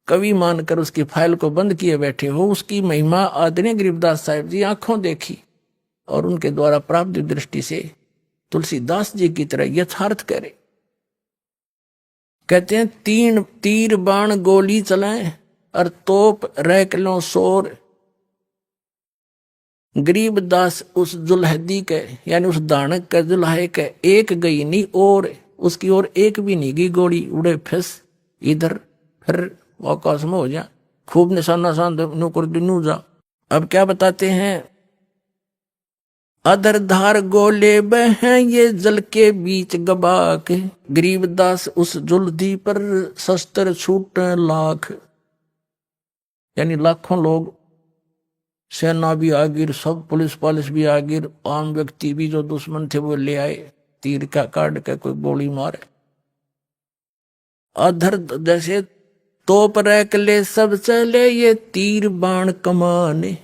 कवि मानकर उसकी फाइल को बंद किए बैठे हो, उसकी महिमा आदरणीय गरीबदास साहिब जी आंखों देखी और उनके द्वारा प्राप्त दृष्टि से तुलसीदास जी की तरह यथार्थ करे। कहते हैं तीन तीर बाण गोली चलाएं और तोप रख लो शोर। गरीबदास उस जुल्हदी के यानी उस दानक के जुल्हे के एक गई नहीं और, उसकी ओर एक भी नहीं गई गोली। उड़े फिस इधर फिर आकाश में हो जा, खूब निशाना सान नौकर दिनू जा। अब क्या बताते हैं, अधर धार गोले बह ये जल के बीच गबाक। गरीबदास उस जुल्दी पर शस्त्र छूट लाख, यानी लाखों लोग, सेना भी आ गिर, सब पुलिस पालिस भी आ गिर, आम व्यक्ति भी जो दुश्मन थे वो ले आए, तीर का काट के कोई गोली मारे। अधर जैसे तोप रख ले सब चले ये तीर बाण कमाने।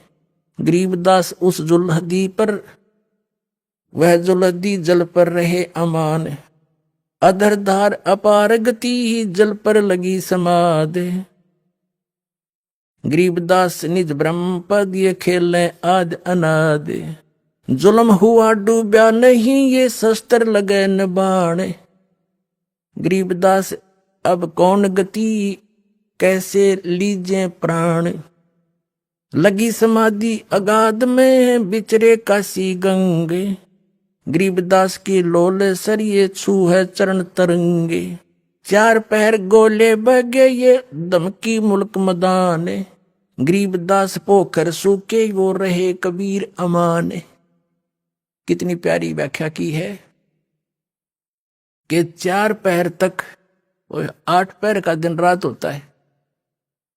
गरीबदास उस जुल्हदी पर वह जुल्हदी जल पर रहे अमान। अधर धार अपार गति जल पर लगी समाध। गरीबदास निज ब्रह्म पद ये खेले आद अनाद। जुल्म हुआ डूबा नहीं ये शस्त्र लगे न बाण। गरीबदास अब कौन गति कैसे लीजे प्राण। लगी समाधि अगाध में बिचरे काशी गंगे। गरीबदास की लोल सरिये छू है चरण तरंगे। चार पैर गोले बगे ये धमकी मुल्क मदान। गरीबदास पोखर सूखे वो रहे कबीर अमान। कितनी प्यारी व्याख्या की है कि 4 पैर तक, 8 पैर का दिन रात होता है,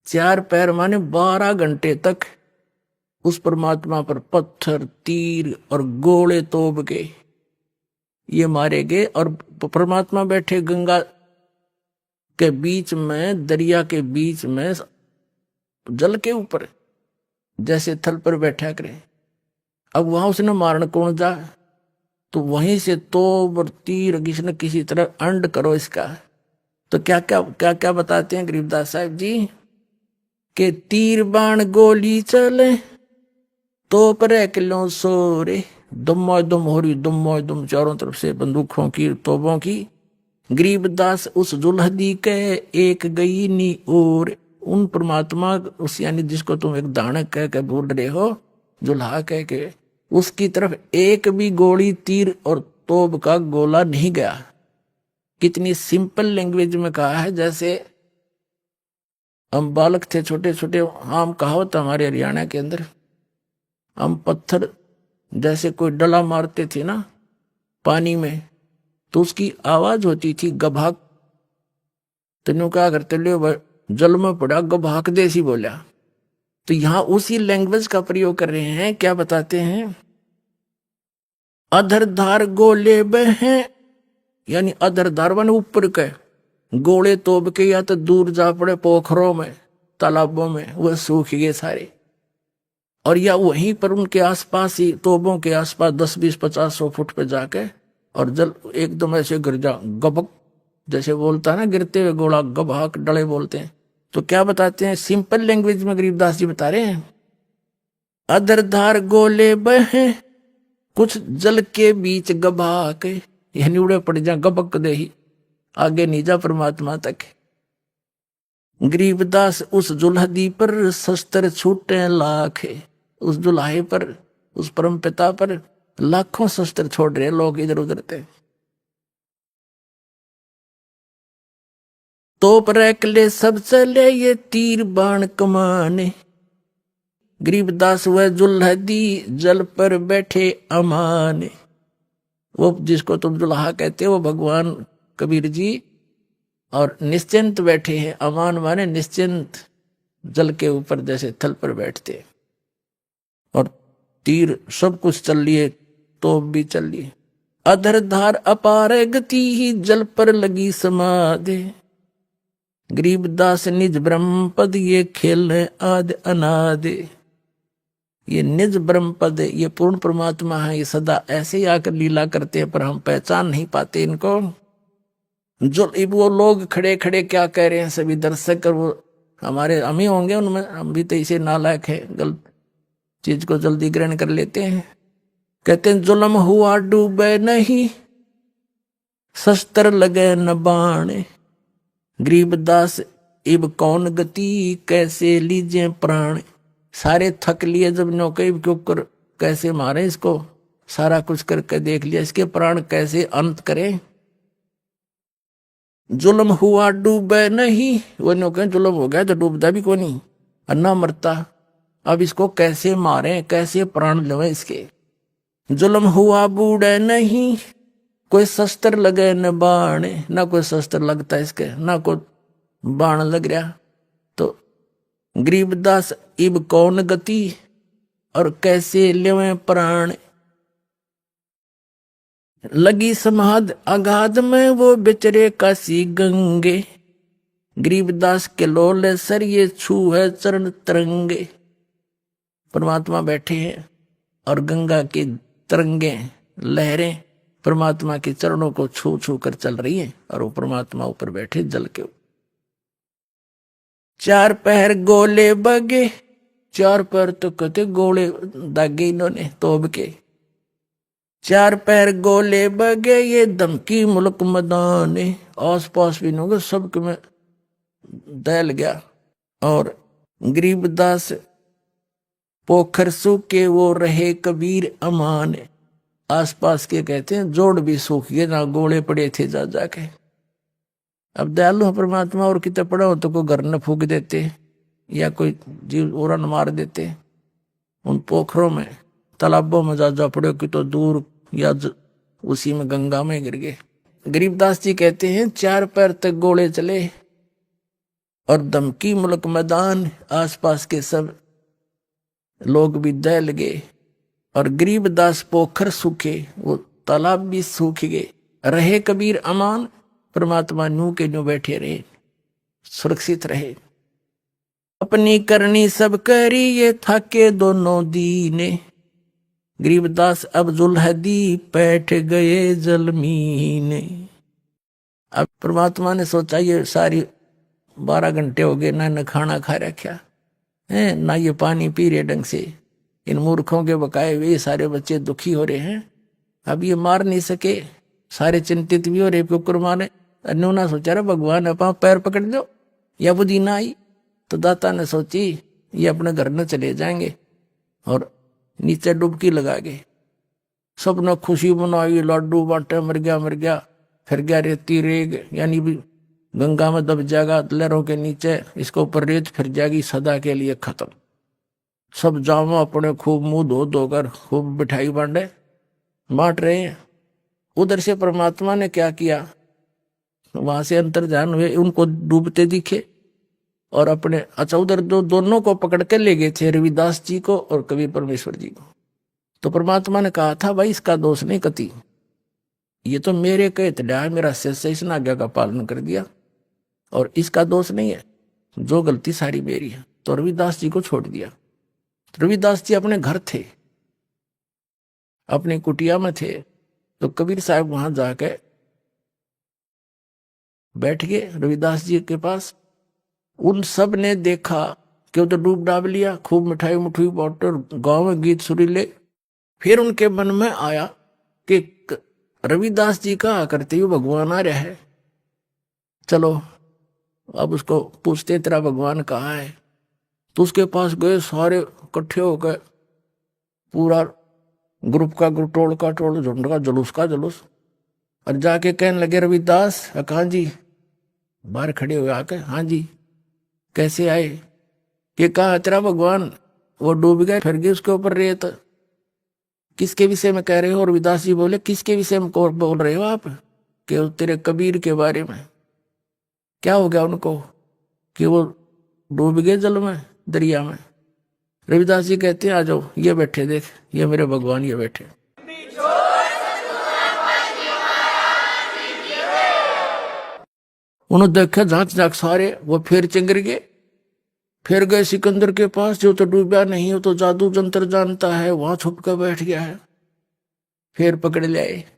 4 पैर माने 12 घंटे तक उस परमात्मा पर पत्थर तीर और गोले तोप के ये मारे गए। और परमात्मा बैठे गंगा के बीच में, दरिया के बीच में, जल के ऊपर जैसे थल पर बैठा करे। अब वहां उसने मारन कौन जा, तो वहीं से तोप और तीर किसी न किसी तरह अंड करो इसका। तो क्या क्या क्या क्या बताते हैं गरीबदास साहिब जी के तीर बाण गोली चले तोप रख लो सोरे। दुम्मा दुम हो रही, दुम्मा दुम चारों तरफ से बंदूकों की तोपों की। गरीबदास उस जुल्हदी के एक गई नी और। उन परमात्मा उस यानी जिसको तुम एक दानक कह के बोल रहे हो, जुल्हा कह के, उसकी तरफ एक भी गोली तीर और तोप का गोला नहीं गया। कितनी सिंपल लैंग्वेज में कहा है, जैसे हम बालक थे छोटे छोटे, आम कहावत हमारे हरियाणा के अंदर, हम पत्थर जैसे कोई डला मारते थे ना पानी में, तो उसकी आवाज होती थी गभाक। तेनों क्या करते ले जल में पड़ा गभाक देसी बोला। तो यहां उसी लैंग्वेज का प्रयोग कर रहे हैं। क्या बताते हैं, अधर धार गोले बहे, यानी अधर धार बने ऊपर के गोले तोप के या तो दूर जा पड़े पोखरों में तालाबों में, वह सूख गए सारे। और या वहीं पर उनके आसपास ही तोबों के आसपास 10, 20, 50, 100 फुट पे जाके और जल एकदम ऐसे गिर जा, गबक जैसे बोलता है ना गिरते हुए गोला, गबहाक डले बोलते हैं। तो क्या बताते हैं, सिंपल लैंग्वेज में गरीबदास जी बता रहे हैं, अधर धार गोले बहे कुछ जल के बीच गबहाक, यानी उड़े पड़ जा गबक दे ही, आगे नहीं जा परमात्मा तक। गरीबदास उस जुल्हदी पर शस्त्र छूटे लाख, उस जुल्हे पर, उस परम पिता पर लाखों शस्त्र छोड़ रहे लोग इधर उधर थे। तोप रख ले सब चले ये तीर बाण कमाने। गरीबदास वह जुल्हदी जल पर बैठे अमान। वो जिसको तुम जुल्हा कहते हो वो भगवान कबीर जी, और निश्चिंत बैठे हैं। अमान माने निश्चिंत, जल के ऊपर जैसे थल पर बैठते, और तीर सब कुछ चल लिए, तोप भी चल लिए। अधर धार अपार गति ही जल पर लगी समाधि। गरीबदास निज ब्रह्म पद ये खेल आदि अनादि। ये निज ब्रह्म पद, ये पूर्ण परमात्मा है, ये सदा ऐसे ही आकर लीला करते हैं पर हम पहचान नहीं पाते इनको। जो वो लोग खड़े खड़े क्या कह रहे हैं सभी दर्शक, और वो हमारे हम ही होंगे उनमें, हम भी तो इसे नालायक है, गलत चीज को जल्दी ग्रहण कर लेते हैं। कहते हैं जुल्म हुआ डूबे नहीं, शस्त्र लगे न बाण। गरीबदास इब कौन गति कैसे लीजे प्राण। सारे थक लिए जब नौके के ऊपर कैसे मारे इसको, सारा कुछ करके देख लिया, इसके प्राण कैसे अंत करें। जुल्म हुआ डूबे नहीं, वो नौके जुल्म हो गया तो डूबता भी कोई नहीं, अन्ना मरता। अब इसको कैसे मारे, कैसे प्राण लेवे इसके। जुल्म हुआ बूढ़े नहीं, कोई शस्त्र लगे न बाण। ना कोई शस्त्र लगता इसके, ना कोई बाण लग रहा। तो गरीबदास इब कौन गति और कैसे लेवे प्राण। लगी समाध अगाध में वो बेचरे काशी गंगे। गरीबदास के लोले सर ये छू है चरण तरंगे। परमात्मा बैठे हैं और गंगा की तरंगे लहरें परमात्मा के चरणों को छू छू कर चल रही हैं, और वो परमात्मा ऊपर बैठे जल के। चार पैर गोले बगे, चार पैर तो कहते गोले दागे इन्होंने तोब के। चार पैर गोले बगे ये धमकी मुल्क मैदान। आस पास भी नहीं, सबके में दहल गया। और गरीबदास पोखर सूखे वो रहे कबीर अमान। आसपास के कहते हैं जोड़ भी सूख गए, ना गोले पड़े थे जा जाके। अब दयालु परमात्मा, और कितने पड़ा हो तो कोई घर न फूक देते या कोई जीव और न मार देते। उन पोखरों में तालाबों में जा पड़े कि तो दूर या उसी में गंगा में गिर गए। गरीबदास जी कहते हैं चार पैर तक गोले चले और धमकी मुल्क मैदान। आसपास के सब लोग भी दहल गए और गरीबदास पोखर सूखे, वो तालाब भी सूख गए। रहे कबीर अमान, परमात्मा नू के न्यू बैठे रहे, सुरक्षित रहे। अपनी करनी सब करी ये थाके दोनों दीने। गरीबदास अब जुल्हदी बैठ गए जलमीने। अब परमात्मा ने सोचा ये सारी 12 घंटे हो गए, ना खाना खा रखा है, ना ये पानी पी रहे ढंग से। इन मूर्खों के बकाए हुए सारे बच्चे दुखी हो रहे हैं, अब ये मार नहीं सके, सारे चिंतित भी हो रहे क्यों मारे। अन्यों सोचा रहा भगवान अपना पैर पकड़ दो, या बुद्धि ना आई तो दाता ने सोची ये अपने घर न चले जाएंगे और नीचे डुबकी लगा गए। सबने खुशी मनाई, लाडू बांटे, मर गया, फिर गया रेती रेग, यानी भी गंगा में दब जाएगा लहरों के नीचे, इसके ऊपर रेत फिर जाएगी सदा के लिए खत्म। सब जामो अपने खूब मुंह धो धोकर खूब मिठाई बांट रहे हैं। उधर से परमात्मा ने क्या किया, वहां से अंतर्ध्यान हुए, उनको डूबते दिखे और अपने उधर दोनों को पकड़ के ले गए थे, रविदास जी को और कबीर परमेश्वर जी को। तो परमात्मा ने कहा था भाई इसका दोष नहीं कति, ये तो मेरे कहे तड़ा, मेरा शिष्य इसने आज्ञा का पालन कर दिया और इसका दोष नहीं है, जो गलती सारी मेरी है। तो रविदास जी को छोड़ दिया। रविदास जी अपने घर थे, अपनी कुटिया में थे। तो कबीर साहब वहां जाके बैठ गए रविदास जी के पास। उन सब ने देखा कि उधर डूब डाब लिया, खूब मिठाई मुठाई बांटे, गांव में गीत सुरीले। फिर उनके मन में आया कि रविदास जी का करते हुए भगवान आ रहा है, चलो अब उसको पूछते तेरा भगवान कहाँ है। तो उसके पास गए, सारे इकट्ठे हो गए, पूरा ग्रुप का ग्रुप, टोल का टोल, झुंड का जुलूस का जुलूस। और जाके कहने लगे रविदास कहाँ जी, बाहर खड़े हुए आके, हाँ जी कैसे आए, कि कहा तेरा भगवान, वो डूब गए, फिर गए उसके ऊपर रेत। किसके विषय में कह रहे हो? रविदास जी बोले किसके विषय में बोल रहे हो आप? कि तेरे कबीर के बारे में। क्या हो गया उनको कि वो डूब गए जल में, दरिया में। रविदास जी कहते हैं आ जाओ, ये बैठे, देख ये मेरे भगवान ये बैठे। उन्होंने देखा झांक झांक सारे, वो फिर चिंगर गए। फिर गए सिकंदर के पास, जो तो डूबा नहीं, हो तो जादू जंतर जानता है, वहां छुप कर बैठ गया है। फिर पकड़ लाए,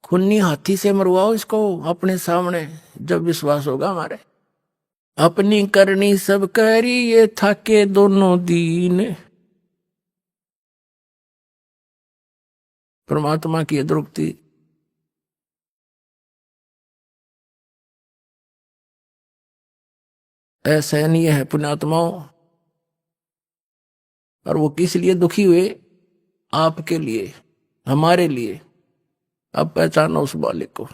खूनी हाथी से मरवाओ इसको अपने सामने, जब विश्वास होगा हमारे। अपनी करनी सब करी, ये थाके दोनों दीन। परमात्मा की द्रुक्ति। असहनीय है पुण्यात्माओं। और वो किस लिए दुखी हुए? आपके लिए, हमारे लिए। अब पहचानो उस बालिक को।